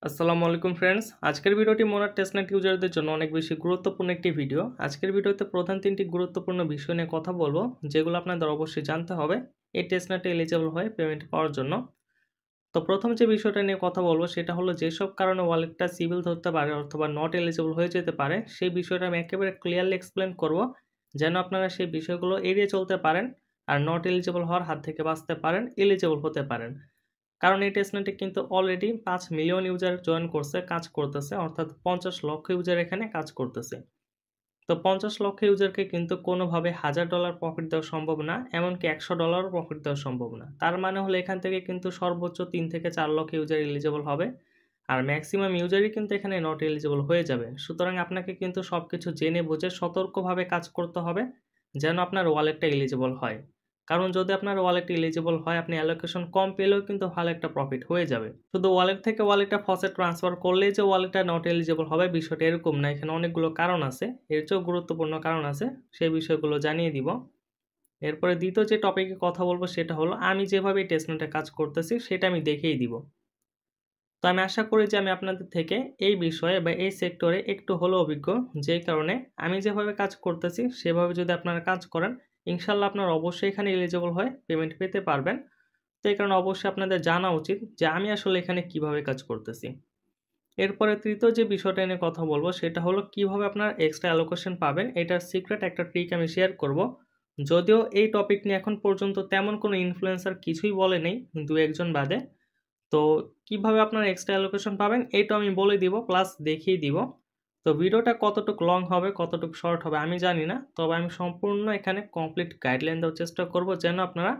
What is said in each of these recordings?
আসসালামু আলাইকুম ফ্রেন্ডস, আজকের ভিডিওটি মোনার টেস্টনেট ইউজারদের জন্য অনেক বেশি গুরুত্বপূর্ণ একটি ভিডিও। আজকের ভিডিওতে প্রধান তিনটি গুরুত্বপূর্ণ বিষয় নিয়ে কথা বলবো, যেগুলো আপনাদের অবশ্যই জানতে হবে এই টেস্টনেটে এলিজিবল হয়ে পেমেন্ট পাওয়ার জন্য। তো প্রথম যে বিষয়টা নিয়ে কথা বলবো সেটা হলো যেসব কারণে ওয়ালেটটা সিভিল ধরতে পারে অথবা নট এলিজিবল হয়ে যেতে পারে, সেই বিষয়টা আমি একেবারে ক্লিয়ারলি এক্সপ্লেন করব, যেন আপনারা সেই বিষয়গুলো এড়িয়ে চলতে পারেন আর নট এলিজিবল হওয়ার হাত থেকে বাঁচতে পারেন, এলিজিবল হতে পারেন। কারণ এই টেস্টনেটে কিন্তু অলরেডি 5 মিলিয়ন ইউজার জয়েন করছে, কাজ করতেছে, অর্থাৎ 50 লক্ষ ইউজার এখানে কাজ করতেছে। তো 50 লক্ষ ইউজারকে কিন্তু কোনোভাবে $1000 প্রফিট দেওয়া সম্ভব না, এমনকি $100 প্রফিট দেওয়া সম্ভব না। তার মানে হলো এখান থেকে কিন্তু সর্বোচ্চ 3 থেকে 4 লক্ষ ইউজার এলিজিবল হবে, আর ম্যাক্সিমাম ইউজারই কিন্তু এখানে নট এলিজিবল হয়ে যাবে। সুতরাং আপনাকে কিন্তু সবকিছু জেনে বুঝে সতর্কভাবে কাজ করতে হবে, যেন আপনার ওয়ালেটটা এলিজিবল হয়। কারণ যদি আপনার ওয়ালেট এলিজিবল হয়, আপনি অ্যালোকেশন কম পেলেও কিন্তু ভালো একটা প্রফিট হয়ে যাবে। শুধু ওয়ালেট থেকে ওয়ালেটটা ফসেট ট্রান্সফার করলেই যে ওয়ালেটটা নট এলিজিবল হবে বিষয়টা এরকম না, এখানে অনেকগুলো কারণ আছে, এর চেয়েও গুরুত্বপূর্ণ কারণ আছে, সেই বিষয়গুলো জানিয়ে দিব। এরপরে দ্বিতীয় যে টপিকে কথা বলবো সেটা হলো আমি যেভাবে টেস্টনেটে কাজ করতেছি সেটা আমি দেখিয়ে দিব। তো আমি আশা করি যে আমি আপনাদের থেকে এই বিষয়ে বা এই সেক্টরে একটু হলেও অভিজ্ঞ, যেই কারণে আমি যেভাবে কাজ করতেছি সেভাবে যদি আপনারা কাজ করেন, ইনশাল্লাহ আপনারা অবশ্যই এখানে এলিজিবল হয়ে পেমেন্ট পেতে পারবেন। তো এই কারণে অবশ্যই আপনাদের জানা উচিত যে আমি আসলে এখানে কিভাবে কাজ করতেছি। এরপরে তৃতীয় যে বিষয়টা নিয়ে কথা বলবো সেটা হলো কিভাবে আপনারা এক্সট্রা অ্যালোকেশন পাবেন, এটার সিক্রেট একটা ট্রিক আমি শেয়ার করব। যদিও এই টপিক নিয়ে এখন পর্যন্ত তেমন কোনো ইনফ্লুয়েন্সার কিছুই বলে নেই, দু একজন বাদে। তো কিভাবে আপনারা এক্সট্রা অ্যালোকেশন পাবেন এইটাও আমি বলে দিব, প্লাস দেখিয়ে দিব। তো ভিডিওটা কতটুকু লং হবে কতটুকু শর্ট হবে আমি জানি না, তবে আমি সম্পূর্ণ এখানে কমপ্লিট গাইডলাইন দেওয়ার চেষ্টা করব, যেন আপনারা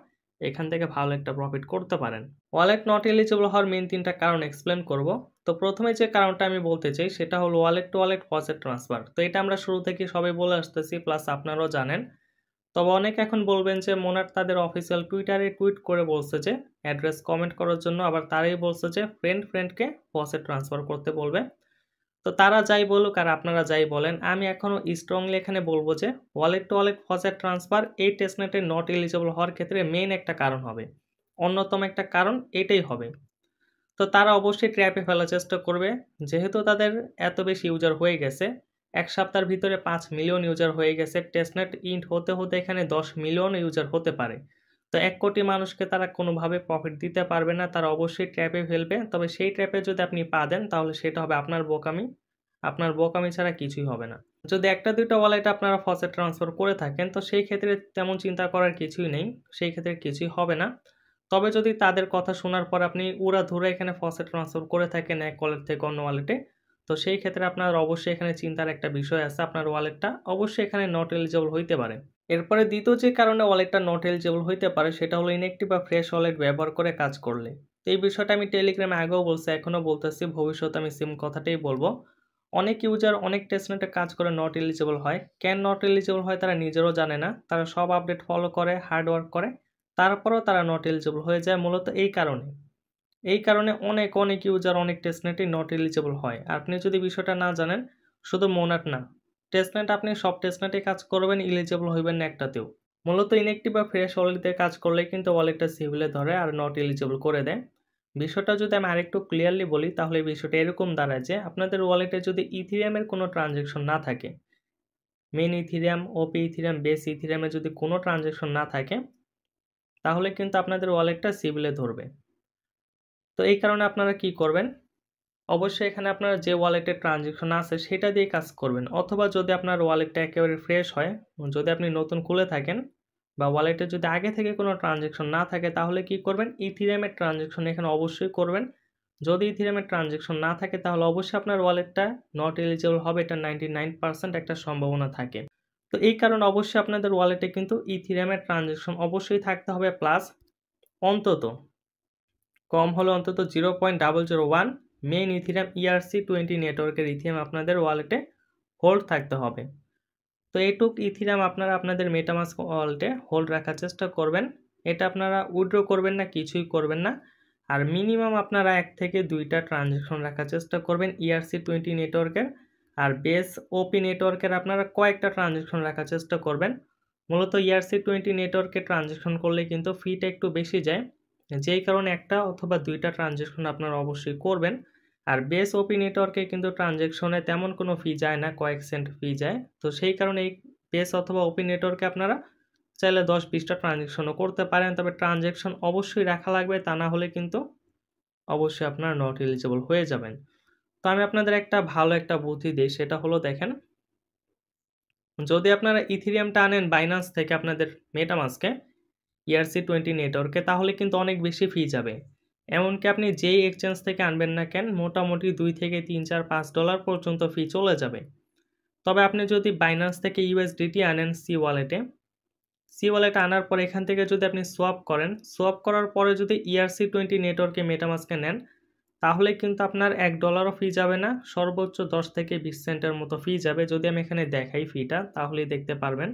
এখান থেকে ভালো একটা প্রফিট করতে পারেন। ওয়ালেট নট এলিজিবল হওয়ার মেইন তিনটা কারণ এক্সপ্লেন করব। তো প্রথমে যে কারণটা আমি বলতে চাই সেটা হলো wallet two wallet faucet transfer. তো এটা আমরা শুরু থেকে সবাই বলে আসতেছি, প্লাস আপনারাও জানেন। তবে অনেকে এখন বলবেন যে মোনার তাদের অফিসিয়াল টুইটারে টুইট করে বলছে যে অ্যাড্রেস কমেন্ট করার জন্য, আবার তারাই বলছে যে ফ্রেন্ডকে ফসেট ট্রান্সফার করতে বলবে। তো তারা যাই বলুক আর আপনারা যাই বলেন, আমি এখনও স্ট্রংলি এখানে বলবো যে wallet two wallet faucet transfer এই টেস্টনেটে নট এলিজিবল হওয়ার ক্ষেত্রে মেইন একটা কারণ হবে, অন্যতম একটা কারণ এটাই হবে। তো তারা অবশ্যই ট্র্যাপে ফেলার চেষ্টা করবে, যেহেতু তাদের এত বেশি ইউজার হয়ে গেছে, এক সপ্তাহের ভিতরে 5 মিলিয়ন ইউজার হয়ে গেছে, টেস্টনেট ইন্ট হতে হতে এখানে 10 মিলিয়ন ইউজার হতে পারে। তো 1 কোটি মানুষকে তারা কোনোভাবে প্রফিট দিতে পারবে না, তারা অবশ্যই ট্র্যাপে ফেলবে। তবে সেই ট্র্যাপে যদি আপনি পা দেন তাহলে সেটা হবে আপনার বোকামি ছাড়া কিছুই হবে না। যদি একটা দুইটা ওয়ালেট আপনারা ফসেট ট্রান্সফার করে থাকেন তো সেই ক্ষেত্রে তেমন চিন্তা করার কিছুই নেই, সেই ক্ষেত্রে কিছুই হবে না। তবে যদি তাদের কথা শোনার পর আপনি উড়াধুরা এখানে ফসেট ট্রান্সফার করে থাকেন এক ওয়ালেট থেকে অন্য ওয়ালেটে, তো সেই ক্ষেত্রে আপনার অবশ্যই এখানে চিন্তার একটা বিষয় আছে, আপনার ওয়ালেটটা অবশ্যই এখানে নট এলিজিবল হইতে পারে। এরপরে দ্বিতীয় যে কারণে ওয়ালেটটা নট এলিজিবল হইতে পারে সেটা হলো ইনঅ্যাক্টিভ বা ফ্রেশ ওয়ালেট ব্যবহার করে কাজ করলে। তো এই বিষয়টা আমি টেলিগ্রামে আগেও বলছি, এখনও বলতেছি, ভবিষ্যতে আমি সেম কথাটাই বলবো। অনেক ইউজার অনেক টেস্টনেটে কাজ করে নট এলিজিবল হয়, কেন নট এলিজিবল হয় তারা নিজেরও জানে না, তারা সব আপডেট ফলো করে, হার্ড ওয়ার্ক করে, তারপরেও তারা নট এলিজিবল হয়ে যায়। মূলত এই কারণে অনেক ইউজার অনেক টেস্টনেটই নট এলিজিবল হয়। আর আপনি যদি বিষয়টা না জানেন, শুধু মোনাট না, টেস্টনেট আপনি সব টেস্টনেটে কাজ করবেন, এলিজিবল হইবেন না একটাতেও। মূলত ইনঅ্যাক্টিভ বা ফ্রেশ ওয়ালেটে কাজ করলে কিন্তু ওয়ালেটটা সিভিলে ধরে আর নট এলিজিবল করে দেয়। বিষয়টা যদি আমি আরেকটু ক্লিয়ারলি বলি তাহলে বিষয়টা এরকম দাঁড়ায় যে আপনাদের ওয়ালেটে যদি ইথিরিয়ামের কোনো ট্রানজ্যাকশন না থাকে, মেন ইথিরিয়াম, ওপি ইথিরিয়াম, বেস ইথিরিয়ামে যদি কোনো ট্রানজ্যাকশন না থাকে, তাহলে কিন্তু আপনাদের ওয়ালেটটা সিভিলে ধরবে। তো এই কারণে আপনারা কি করবেন, অবশ্যই এখানে আপনার যে ওয়ালেটের ট্রানজ্যাকশন আছে সেটা দিয়ে কাজ করবেন, অথবা যদি আপনার ওয়ালেটটা একেবারে ফ্রেশ হয়, যদি আপনি নতুন খুলে থাকেন বা ওয়ালেটে যদি আগে থেকে কোনো ট্রানজ্যাকশন না থাকে, তাহলে কি করবেন, ইথিরিয়ামের ট্রানজ্যাকশন এখানে অবশ্যই করবেন। যদি ইথিরিয়ামের ট্রানজ্যাকশন না থাকে তাহলে অবশ্যই আপনার ওয়ালেটটা নট এলিজিবল হবে, এটা 99% একটা সম্ভাবনা থাকে। তো এই কারণে অবশ্যই আপনাদের ওয়ালেটে কিন্তু ইথিরিয়ামের ট্রানজ্যাকশন অবশ্যই থাকতে হবে, প্লাস অন্তত কম হলে অন্তত 0.001 মেইন ইথিরিয়াম ERC20 নেটওয়ার্কের ইথিরিয়াম আপনাদের ওয়ালেটে হোল্ড থাকতে হবে। তো এইটুক ইথিরিয়াম আপনারা আপনাদের মেটামাস্ক ওয়ালেটে হোল্ড রাখার চেষ্টা করবেন। এটা আপনারা উইথড্র করবেন না, কিছুই করবেন না। আর মিনিমাম আপনারা 1 থেকে 2টা ট্রানজ্যাকশন রাখার চেষ্টা করবেন ERC20 নেটওয়ার্কের। আর বেস ওপি নেটওয়ার্কের আপনারা কয়েকটা ট্রানজ্যাকশন রাখার চেষ্টা করবেন। মূলত ERC20 নেটওয়ার্কে ট্রানজ্যাকশন করলে কিন্তু ফিটা একটু বেশি যায়, যেই কারণে 1টা অথবা 2টা ট্রানজ্যাকশন আপনারা অবশ্যই করবেন। আর বেস ওপি নেটওয়ার্কে কিন্তু ট্রানজ্যাকশনে তেমন কোনো ফি যায় না, কয়েক সেন্ট ফি যায়। তো সেই কারণে এই বেস অথবা ওপি নেটওয়ার্কে আপনারা চাইলে 10-20টা ট্রানজ্যাকশনও করতে পারেন, তবে ট্রানজ্যাকশন অবশ্যই রাখা লাগবে, তা না হলে কিন্তু অবশ্যই আপনারা নট এলিজিবল হয়ে যাবেন। তো আমি আপনাদের একটা ভালো একটা বুদ্ধি দিই, সেটা হলো দেখেন, যদি আপনারা ইথিরিয়ামটা আনেন বাইন্যান্স থেকে আপনাদের মেটামাস্কে ERC20 নেটওয়ার্কে, তাহলে কিন্তু অনেক বেশি ফি যাবে। এমনকি আপনি যেই এক্সচেঞ্জ থেকে আনবেন না কেন, মোটামুটি 2 থেকে 3, 4, $5 পর্যন্ত ফি চলে যাবে। তবে আপনি যদি বাইন্যান্স থেকে USDT আনেন সি ওয়ালেটে আনার পর এখান থেকে যদি আপনি সোয়াপ করার পরে যদি ERC20 নেটওয়ার্কে মেটামাস্কে নেন, তাহলে কিন্তু আপনার $1ও ফি যাবে না, সর্বোচ্চ 10 থেকে 20 সেন্টের মতো ফি যাবে। যদি আমি এখানে দেখাই ফিটা, তাহলেই দেখতে পারবেন।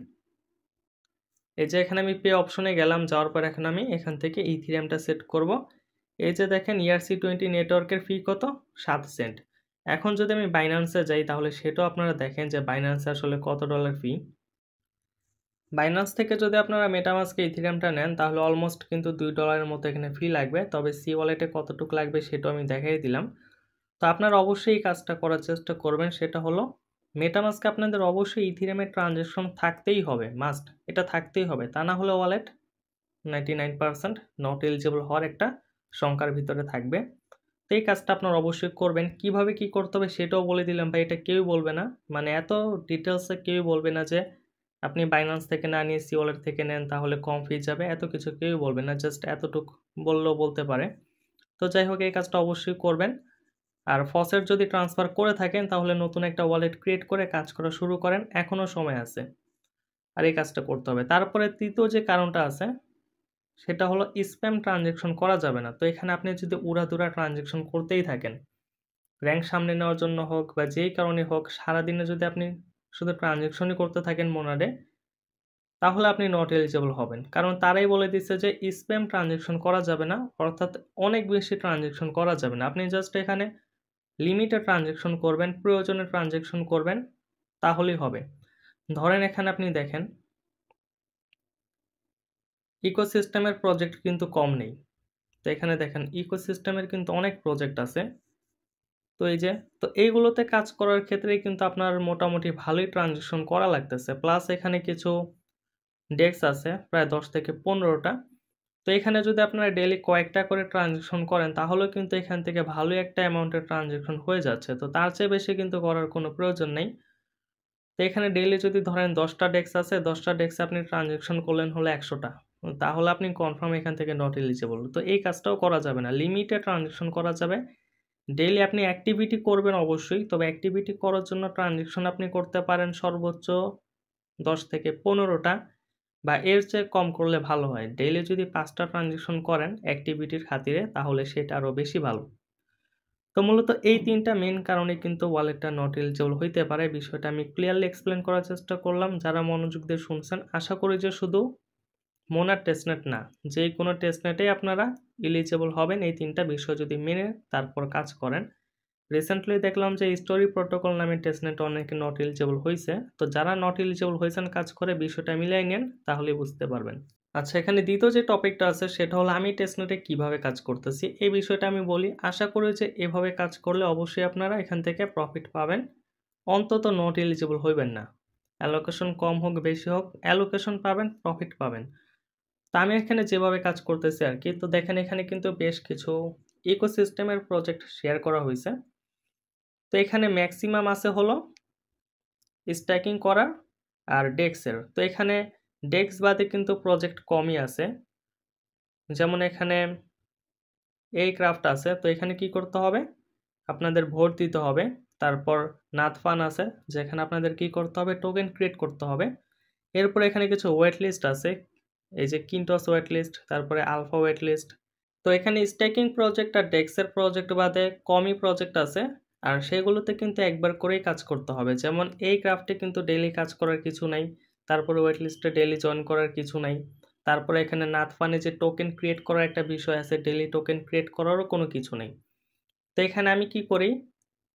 এই যে এখানে আমি পে অপশনে গেলাম, যাওয়ার পর এখন আমি এখান থেকে ইথিরিয়ামটা সেট করব। এই যে দেখেন ERC20 নেটওয়ার্কের ফি কত, 7 সেন্ট। এখন যদি আমি বাইন্যান্সে যাই, তাহলে সেটাও আপনারা দেখেন যে বাইন্যান্সে আসলে কত ডলার ফি। বাইন্যান্স থেকে যদি আপনারা মেটামাস্কে ইথিরিয়ামটা নেন, তাহলে অলমোস্ট কিন্তু $2 মতো এখানে ফি লাগবে। তবে সি ওয়ালেটে কতটুকু লাগবে সেটাও আমি দেখাই দিলাম। তো আপনারা অবশ্যই এই কাজটা করার চেষ্টা করবেন, সেটা হলো মেটামাস্কে আপনাদের অবশ্যই ইথিরিয়ামের ট্রানজ্যাকশন থাকতেই হবে, মাস্ট, এটা থাকতেই হবে, তা না হলে ওয়ালেট 99% নট এলিজিবল হওয়ার একটা সংখ্যার ভিতরে থাকবে। তো এই কাজটা আপনারা অবশ্যই করবেন। কিভাবে কি করতে হবে সেটাও বলে দিলাম ভাই, এটা কেউই বলবে না, মানে এত ডিটেলসে কেউই বলবে না যে আপনি বাইন্যান্স থেকে না নিয়ে সি ওয়ালেট থেকে নেন তাহলে কম ফি যাবে, এত কিছু কেউই বলবে না, জাস্ট এতটুকু বললেও বলতে পারে। তো যাই হোক, এই কাজটা অবশ্যই করবেন। আর ফসেট যদি ট্রান্সফার করে থাকেন, তাহলে নতুন একটা ওয়ালেট ক্রিয়েট করে কাজ করা শুরু করেন, এখনও সময় আছে। আর এই কাজটা করতে হবে। তারপরে তৃতীয় যে কারণটা আছে, সেটা হলো স্প্যাম ট্রানজ্যাকশন করা যাবে না। তো এখানে আপনি যদি উড়াধুরা ট্রানজ্যাকশন করতেই থাকেন, র্যাঙ্ক সামনে নেওয়ার জন্য হোক বা যেই কারণে হোক, সারাদিনে যদি আপনি শুধু ট্রানজ্যাকশনই করতে থাকেন মোনাডে, তাহলে আপনি নট এলিজিবল হবেন। কারণ তারাই বলে দিচ্ছে যে স্প্যাম ট্রানজ্যাকশন করা যাবে না, অর্থাৎ অনেক বেশি ট্রানজ্যাকশন করা যাবে না। আপনি জাস্ট এখানে লিমিটে ট্রানজ্যাকশন করবেন, প্রয়োজনে ট্রানজ্যাকশন করবেন, তাহলেই হবে। ধরেন এখানে আপনি দেখেন ইকোসিস্টেমের প্রজেক্ট কিন্তু কম নেই। তো এখানে দেখেন ইকোসিস্টেমের কিন্তু অনেক প্রজেক্ট আছে। তো এই যে, তো এইগুলোতে কাজ করার ক্ষেত্রে কিন্তু আপনার মোটামুটি ভালোই ট্রানজ্যাকশন করা লাগতেছে। প্লাস এখানে কিছু ডেস্ক আছে প্রায় 10 থেকে 15টা। তো এখানে যদি আপনারা ডেইলি কয়েকটা করে ট্রানজ্যাকশন করেন, তাহলেও কিন্তু এখান থেকে ভালোই একটা অ্যামাউন্টের ট্রানজ্যাকশন হয়ে যাচ্ছে। তো তার চেয়ে বেশি কিন্তু করার কোনো প্রয়োজন নেই। তো এখানে ডেইলি যদি ধরেন 10টা ডেস্ক আছে, 10টা ডেস্কে আপনি ট্রানজ্যাকশন করলেন হলো 100টা, তাহলে আপনি কনফার্ম এখান থেকে নট এলিজিবল। তো এই কাজটাও করা যাবে না, লিমিটে ট্রানজ্যাকশন করা যাবে। ডেইলি আপনি অ্যাক্টিভিটি করবেন অবশ্যই, তবে অ্যাক্টিভিটি করার জন্য ট্রানজ্যাকশন আপনি করতে পারেন সর্বোচ্চ 10 থেকে 15টা, বা এর চেয়ে কম করলে ভালো হয়। ডেইলি যদি 5টা ট্রানজ্যাকশন করেন অ্যাক্টিভিটির খাতিরে, তাহলে সেটা আরও বেশি ভালো। তো মূলত এই 3টা মেইন কারণে কিন্তু ওয়ালেটটা নট এলিজিবল হইতে পারে। বিষয়টা আমি ক্লিয়ারলি এক্সপ্লেন করার চেষ্টা করলাম। যারা মনোযোগ দিয়ে শুনছেন, আশা করি যে শুধু মোনার টেস্টনেট না, যে কোনো টেস্টনেটেই আপনারা এলিজিবল হবেন এই 3টা বিষয় যদি মেনে তারপর কাজ করেন। রিসেন্টলি দেখলাম যে স্টোরি প্রোটোকল নামে টেস্টনেট অনেকে নট এলিজিবল হয়েছে। তো যারা নট এলিজিবল হয়েছেন কাজ করে বিষয়টা মিলাই নেন, তাহলেই বুঝতে পারবেন। আচ্ছা, এখানে দ্বিতীয় যে টপিকটা আছে সেটা হলো আমি টেস্টনেটে কিভাবে কাজ করতেছি, এই বিষয়টা আমি বলি। আশা করি যে এভাবে কাজ করলে অবশ্যই আপনারা এখান থেকে প্রফিট পাবেন, অন্তত নট এলিজিবল হইবেন না। অ্যালোকেশন কম হোক বেশি হোক, অ্যালোকেশন পাবেন, প্রফিট পাবেন। তা আমি এখানে যেভাবে কাজ করতেছি আর কি, তো দেখেন এখানে কিন্তু বেশ কিছু ইকোসিস্টেমের প্রজেক্ট শেয়ার করা হয়েছে। তো এখানে ম্যাক্সিমাম আছে হলো স্ট্যাকিং করা আর ডেক্সের। তো এখানে ডেক্স বাদে কিন্তু প্রজেক্ট কমই আছে। যেমন এখানে এই ক্রাফট আছে। তো এখানে কি করতে হবে, আপনাদের ভোট দিতে হবে। তারপর নাথফান আছে, যেখানে আপনাদের কি করতে হবে, টোকেন ক্রিয়েট করতে হবে। এরপর এখানে কিছু ওয়েট লিস্ট আছে, এই যে কিন্টস ওয়েট লিস্ট, তারপরে আলফা ওয়েট লিস্ট। তো এখানে স্ট্যাকিং প্রজেক্ট আর ডেক্সের প্রজেক্ট বাদে কমই প্রজেক্ট আছে, আর সেগুলোতে কিন্তু একবার করেই কাজ করতে হবে। যেমন এই ক্রাফটে কিন্তু ডেইলি কাজ করার কিছু নাই, তারপরে ওয়েট লিস্টে ডেইলি জয়েন করার কিছু নাই। তারপরে এখানে নাথফানে যে টোকেন ক্রিয়েট করার একটা বিষয় আছে, ডেইলি টোকেন ক্রিয়েট করারও কোনো কিছু নেই। তো এখানে আমি কি করি,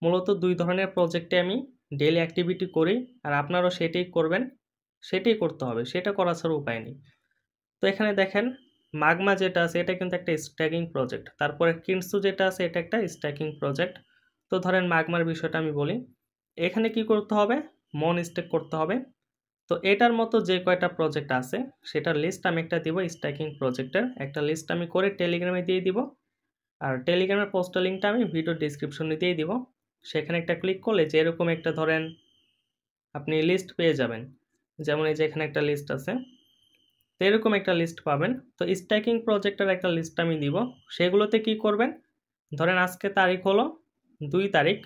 মূলত 2 ধরনের প্রজেক্টে আমি ডেইলি অ্যাক্টিভিটি করি, আর আপনারাও সেটাই করবেন, সেটাই করতে হবে, সেটা করা ছাড়া উপায় নেই। তো এখানে দেখেন মাগমা যেটা আছে এটা কিন্তু একটা স্ট্যাকিং প্রজেক্ট, তারপরে কিনসু যেটা আছে এটা একটা স্ট্যাকিং প্রজেক্ট। তো ধরেন মাগমার বিষয়টা আমি বলি, এখানে কি করতে হবে, মন স্টেক করতে হবে। তো এটার মতো যে কয়টা প্রজেক্ট আছে সেটার লিস্ট আমি একটা দিব, স্ট্যাকিং প্রজেক্টের একটা লিস্ট আমি করে টেলিগ্রামে দিয়ে দিব। আর টেলিগ্রামের পোস্টের লিঙ্কটা আমি ভিডিও ডিসক্রিপশনে দিয়ে দিব। সেখানে একটা ক্লিক করলে যে এরকম একটা ধরেন আপনি লিস্ট পেয়ে যাবেন, যেমন এই যে এখানে একটা লিস্ট আছে, তো এরকম একটা লিস্ট পাবেন। তো স্ট্যাকিং প্রজেক্টের একটা লিস্ট আমি দিব। সেগুলোতে কি করবেন, ধরেন আজকে তারিখ হলো 2 তারিখ,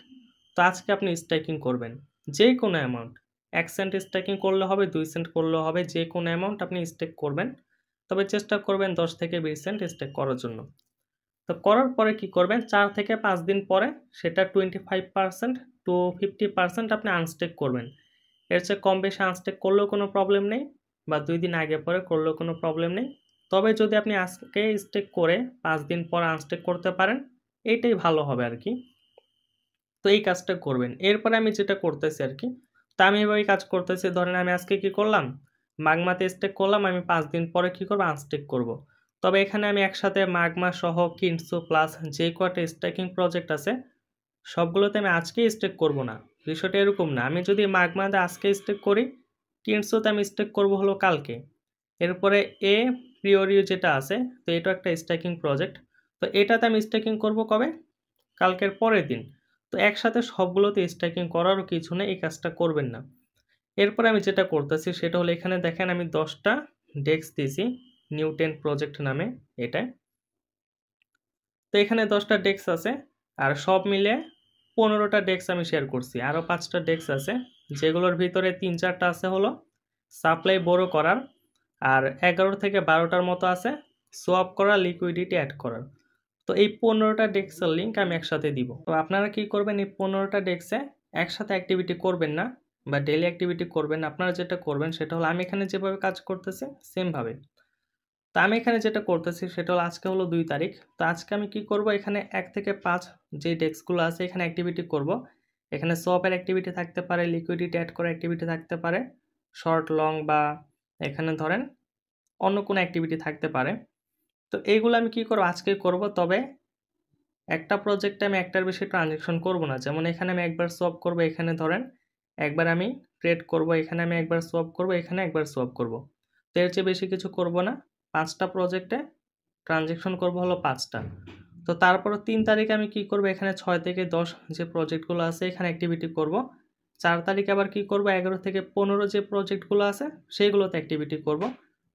তো আজকে আপনি স্ট্যাকিং করবেন যে কোনো অ্যামাউন্ট, 1 সেন্ট স্ট্যাকিং করলে হবে, 2 সেন্ট করলেও হবে, যে কোনো অ্যামাউন্ট আপনি স্টেক করবেন। তবে চেষ্টা করবেন 10 থেকে 20 সেন্ট স্টেক করার জন্য। তো করার পরে কি করবেন, 4 থেকে 5 দিন পরে সেটা 25% টু 50% আপনি আনস্টেক করবেন। এর চেয়ে কম বেশি আনস্টেক করলেও কোনো প্রবলেম নেই, বা 2 দিন আগে পরে করলেও কোনো প্রবলেম নেই। তবে যদি আপনি আজকে স্টেক করে 5 দিন পর আনস্টেক করতে পারেন, এইটাই ভালো হবে আর কি। তো এই কাজটা করবেন। এরপরে আমি যেটা করতেছি আর কি, তা আমি এভাবেই কাজ করতেছি। ধরেন আমি আজকে কি করলাম, মাগমাতে স্টেক করলাম, আমি 5 দিন পরে কি করব, আনস্টেক করব। তবে এখানে আমি একসাথে মাগমা সহ কিনসো প্লাস যে কয়টা স্টেকিং প্রজেক্ট আছে সবগুলোতে আমি আজকেই স্টেক করব না। বিষয়টা এরকম না, আমি যদি মাগমাতে আজকে স্টেক করি, কিনসোতে আমি স্টেক করব হলো কালকে। এরপরে এ প্রিওরিও যেটা আছে, তো এটা একটা স্টেকিং প্রজেক্ট, তো এটাতে আমি স্টেকিং করব কবে, কালকের পরের দিন। তো একসাথে সবগুলোতে স্ট্যাকিং করারও কিছু নেই, এই কাজটা করবেন না। এরপরে আমি যেটা করতেছি সেটা হলো, এখানে দেখেন আমি 10টা ডেস্ক দিয়েছি নিউ10 প্রজেক্ট নামে এটা। তো এখানে 10টা ডেস্ক আছে, আর সব মিলে 15টা ডেস্ক আমি শেয়ার করছি। আরও 5টা ডেস্ক আছে, যেগুলোর ভিতরে 3-4টা আছে হলো সাপ্লাই বড় করার, আর 11 থেকে 12টার মতো আছে সোয়াপ করা, লিকুইডিটি অ্যাড করার। তো এই 15টা ডেস্কের লিঙ্ক আমি একসাথে দিব। তো আপনারা কি করবেন, এই 15টা ডেস্কে একসাথে অ্যাক্টিভিটি করবেন না, বা ডেইলি অ্যাক্টিভিটি করবেন। আপনারা যেটা করবেন সেটা হলো, আমি এখানে যেভাবে কাজ করতেছি সেমভাবে। তো আমি এখানে যেটা করতেছি সেটা হলো, আজকে হলো 2 তারিখ, তো আজকে আমি কি করব, এখানে 1 থেকে 5 যে ডেস্কগুলো আছে এখানে অ্যাক্টিভিটি করব। এখানে সোয়াপের অ্যাক্টিভিটি থাকতে পারে, লিকুইডিটি অ্যাড করার অ্যাক্টিভিটি থাকতে পারে, শর্ট লং, বা এখানে ধরেন অন্য কোনো অ্যাক্টিভিটি থাকতে পারে। তো এইগুলো আমি কি করব, আজকে করব। তবে একটা প্রজেক্টে আমি একটার বেশি ট্রানজ্যাকশন করব না। যেমন এখানে আমি একবার সোয়াপ করব, এখানে ধরেন একবার আমি ট্রেড করব, এখানে আমি একবার সোয়াপ করব, এখানে একবার সোয়াপ করব। তো এর চেয়ে বেশি কিছু করব না। 5টা প্রজেক্টে ট্রানজ্যাকশন করব হলো 5টা। তো তারপর 3 তারিখে আমি কি করব, এখানে 6 থেকে 10 যে প্রজেক্টগুলো আছে এখানে অ্যাক্টিভিটি করব। 4 তারিখে আবার কি করব, 11 থেকে 15 যে প্রজেক্টগুলো আছে সেইগুলোতে অ্যাক্টিভিটি করব।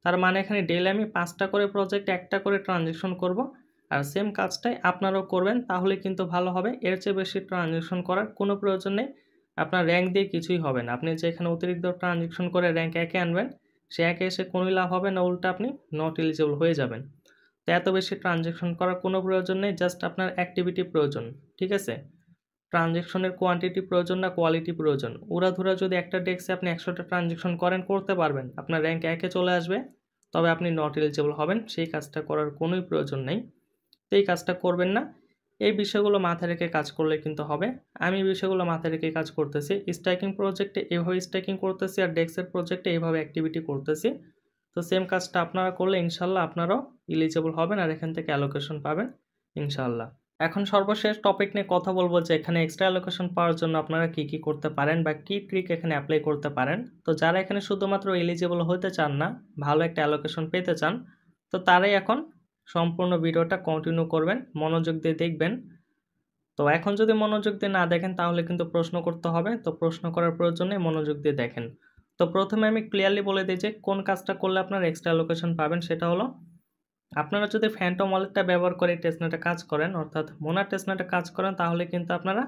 তার মানে এখানে ডেইলি আমি 5টা করে প্রজেক্ট, একটা করে ট্রানজ্যাকশন করব। আর সেম কাজটাই আপনারাও করবেন, তাহলে কিন্তু ভালো হবে। এর চেয়ে বেশি ট্রানজ্যাকশন করার কোনো প্রয়োজন নেই। আপনার র্যাঙ্ক দিয়ে কিছুই হবে না। আপনি যে এখানে অতিরিক্ত ট্রানজ্যাকশন করে র্যাঙ্ক 1-এ আনবেন, সে 1-এ এসে কোনোই লাভ হবে না, উল্টা আপনি নট এলিজিবল হয়ে যাবেন। তো এত বেশি ট্রানজ্যাকশন করার কোনো প্রয়োজন নেই, জাস্ট আপনার অ্যাক্টিভিটি প্রয়োজন, ঠিক আছে? ট্রানজ্যাকশনের কোয়ান্টিটি প্রয়োজন না, কোয়ালিটি প্রয়োজন। উড়াধুরা যদি একটা ডেস্কে আপনি 100টা ট্রানজ্যাকশন করেন, করতে পারবেন, আপনার র্যাঙ্ক 1-এ চলে আসবে, তবে আপনি নট এলিজিবল হবেন। সেই কাজটা করার কোনোই প্রয়োজন নেই। তো এই কাজটা করবেন না। এই বিষয়গুলো মাথায় রেখে কাজ করলে কিন্তু হবে। আমি এই বিষয়গুলো মাথায় রেখে কাজ করতেছি। স্ট্যাকিং প্রজেক্টে এভাবে স্ট্যাকিং করতেছি, আর ডেস্কের প্রজেক্টে এইভাবে অ্যাক্টিভিটি করতেছি। তো সেম কাজটা আপনারা করলে ইনশাল্লাহ আপনারাও এলিজিবল হবেন, আর এখান থেকে অ্যালোকেশন পাবেন ইনশাল্লাহ। এখন সর্বশেষ টপিক নিয়ে কথা বলবো, যে এখানে এক্সট্রা অ্যালোকেশন পাওয়ার জন্য আপনারা কি কি করতে পারেন, বা কি ট্রিক এখানে অ্যাপ্লাই করতে পারেন। তো যারা এখানে শুধুমাত্র এলিজিবল হতে চান না, ভালো একটা অ্যালোকেশন পেতে চান, তো তারাই এখন সম্পূর্ণ ভিডিওটা কন্টিনিউ করবেন, মনোযোগ দিয়ে দেখবেন। তো এখন যদি মনোযোগ দিয়ে না দেখেন তাহলে কিন্তু প্রশ্ন করতে হবে, তো প্রশ্ন করার প্রয়োজনে মনোযোগ দিয়ে দেখেন। তো প্রথমে আমি ক্লিয়ারলি বলে দিই যে কোন কাজটা করলে আপনারা এক্সট্রা অ্যালোকেশন পাবেন। সেটা হলো, আপনারা যদি ফ্যান্টম ওয়ালেটটা ব্যবহার করে টেস্টনেটে কাজ করেন, অর্থাৎ মোনার টেস্টনেটে কাজ করেন, তাহলে কিন্তু আপনারা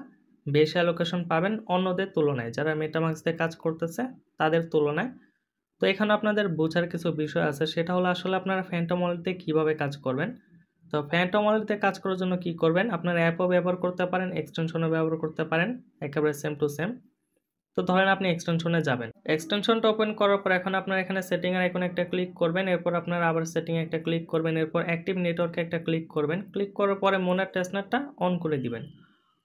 বেশি অ্যালোকেশন পাবেন অন্যদের তুলনায়, যারা মেটামাস্ক দিয়ে কাজ করতেছে তাদের তুলনায়। তো এখানে আপনাদের বোঝার কিছু বিষয় আছে, সেটা হলো আসলে আপনারা ফ্যান্টম ওয়ালেট দিয়ে কীভাবে কাজ করবেন। তো ফ্যান্টম ওয়ালেট দিয়ে কাজ করার জন্য কি করবেন, আপনারা অ্যাপও ব্যবহার করতে পারেন, এক্সটেনশনও ব্যবহার করতে পারেন, একেবারে সেম টু সেম। তো ধরেন আপনি এক্সটেনশনে যাবেন, এক্সটেনশনটা ওপেন করার পর এখন আপনারা এখানে সেটিংয়ের আইকনে একটা ক্লিক করবেন, এরপর আপনারা আবার সেটিংয়ে একটা ক্লিক করবেন, এরপর অ্যাক্টিভ নেটওয়ার্কে একটা ক্লিক করবেন। ক্লিক করার পরে মোনার টেস্টনেটটা অন করে দিবেন।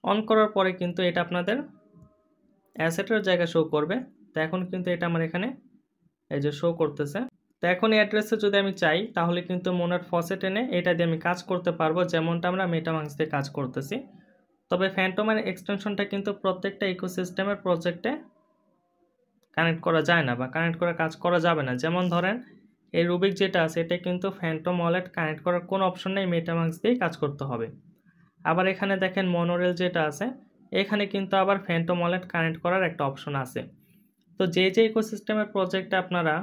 অন করার পরে কিন্তু এটা আপনাদের অ্যাসেটের জায়গা শো করবে। তো এখন কিন্তু এটা আমার এখানে এই যে শো করতেছে। তো এখন এই অ্যাড্রেসে যদি আমি চাই তাহলে কিন্তু মোনার ফসেট এনে এটা দিয়ে আমি কাজ করতে পারবো, যেমনটা আমরা মেটামাস্ক দিয়ে কাজ করতেছি। তবে ফ্যান্টমের এক্সটেনশনটা কিন্তু প্রত্যেকটা ইকোসিস্টেমের প্রজেক্টে কানেক্ট করা যায় না বা কানেক্ট করে কাজ করা যাবে না। যেমন ধরেন এই রুবিক যেটা আছে এটা কিন্তু ফ্যান্টম ওয়ালেট কানেক্ট করার কোনো অপশন নেই, মেটামাস্ক দিয়েই কাজ করতে হবে। আবার এখানে দেখেন মনোরেল যেটা আছে এখানে কিন্তু আবার ফ্যান্টম ওয়ালেট কানেক্ট করার একটা অপশন আছে। তো যে ইকোসিস্টেমের প্রজেক্টে আপনারা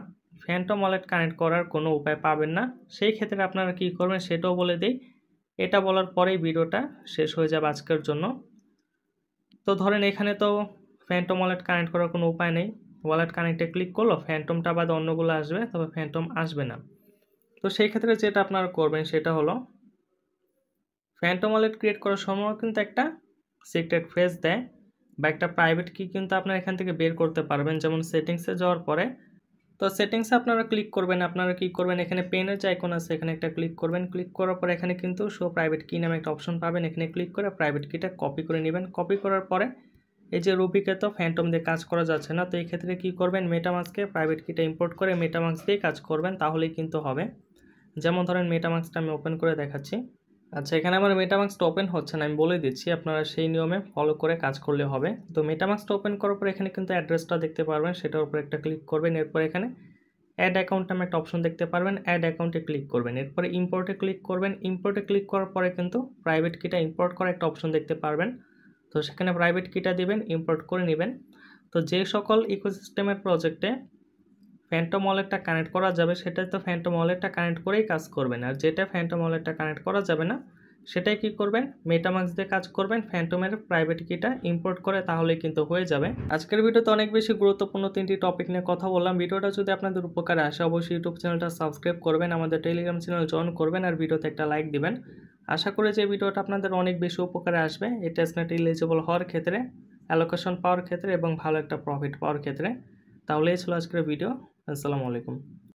ফ্যান্টম ওয়ালেট কানেক্ট করার কোনো উপায় পাবেন না, সেই ক্ষেত্রে আপনারা কী করবেন সেটাও বলে দিই। এটা বলার পরেই ভিডিওটা শেষ হয়ে যাবে আজকের জন্য। তো ধরেন এখানে তো ফ্যান্টম ওয়ালেট কানেক্ট করার কোনো উপায় নেই, ওয়ালেট কানেক্টে ক্লিক করলো ফ্যান্টমটা বাদে অন্যগুলো আসবে, তবে ফ্যান্টম আসবে না। তো সেই ক্ষেত্রে যেটা আপনারা করবেন সেটা হলো ফ্যান্টম ওয়ালেট ক্রিয়েট করার সময় কিন্তু একটা সিক্রেট ফ্রেজ দেয় বা একটা প্রাইভেট কি কিন্তু আপনারা এখান থেকে বের করতে পারবেন। যেমন সেটিংসে যাওয়ার পরে তো সেটিংসে আপনারা ক্লিক করবেন, আপনারা কি করবেন এখানে পেনের যে আইকন আছে এখানে একটা ক্লিক করবেন। ক্লিক করার পরে এখানে কিন্তু শো প্রাইভেট কি নামে একটা অপশন পাবেন, এখানে ক্লিক করে প্রাইভেট কিটা কপি করে নেবেন। কপি করার পরে এই যে রুবিকে তো ফ্যান্টম দিয়ে কাজ করা যাচ্ছে না, তো এই ক্ষেত্রে কি করবেন মেটামাস্কে প্রাইভেট কিটা ইম্পোর্ট করে মেটামাস্ক দিয়ে কাজ করবেন, তাহলেই কিন্তু হবে। যেমন ধরেন মেটামাস্কটা আমি ওপেন করে দেখাচ্ছি। আচ্ছা, এখানে আমার মেটামাস্কটা ওপেন হচ্ছে না, আমি বলে দিচ্ছি, আপনারা সেই নিয়মে ফলো করে কাজ করলে হবে। তো মেটামাস্কটা ওপেন করার পর এখানে কিন্তু অ্যাড্রেসটা দেখতে পারবেন, সেটার উপর একটা ক্লিক করবেন। এরপর এখানে অ্যাড অ্যাকাউন্ট নামে একটা অপশন দেখতে পারবেন, অ্যাড অ্যাকাউন্টে ক্লিক করবেন। এরপরে ইম্পোর্টে ক্লিক করবেন। ইম্পোর্টে ক্লিক করার পরে কিন্তু প্রাইভেট কিটা ইম্পোর্ট করা একটা অপশন দেখতে পারবেন, তো সেখানে প্রাইভেট কিটা দিবেন, ইম্পোর্ট করে নেবেন। তো যে সকল ইকোসিস্টেমের প্রজেক্টে ফ্যান্টম ওয়ালেটটা কানেক্ট করা যাবে সেটাই তো ফ্যান্টম ওয়ালেটটা কানেক্ট করেই কাজ করবেন, আর যেটা ফ্যান্টম ওয়ালেটটা কানেক্ট করা যাবে না সেটাই কি করবেন মেটামাস্ক দিয়ে কাজ করবেন, ফ্যান্টমের প্রাইভেট কিটা ইম্পোর্ট করে, তাহলেই কিন্তু হয়ে যাবে। আজকের ভিডিওতে অনেক বেশি গুরুত্বপূর্ণ 3টি টপিক নিয়ে কথা বললাম। ভিডিওটা যদি আপনাদের উপকারে আসে অবশ্যই ইউটিউব চ্যানেলটা সাবস্ক্রাইব করবেন, আমাদের টেলিগ্রাম চ্যানেল জয়েন করবেন, আর ভিডিওতে একটা লাইক দিবেন। আশা করি যে ভিডিওটা আপনাদের অনেক বেশি উপকারে আসবে এই টেস্টনেট এলিজিবল হওয়ার ক্ষেত্রে, অ্যালোকেশন পাওয়ার ক্ষেত্রে এবং ভালো একটা প্রফিট পাওয়ার ক্ষেত্রে। তাহলে এই ছিল আজকের ভিডিও। আসসালামু আলাইকুম।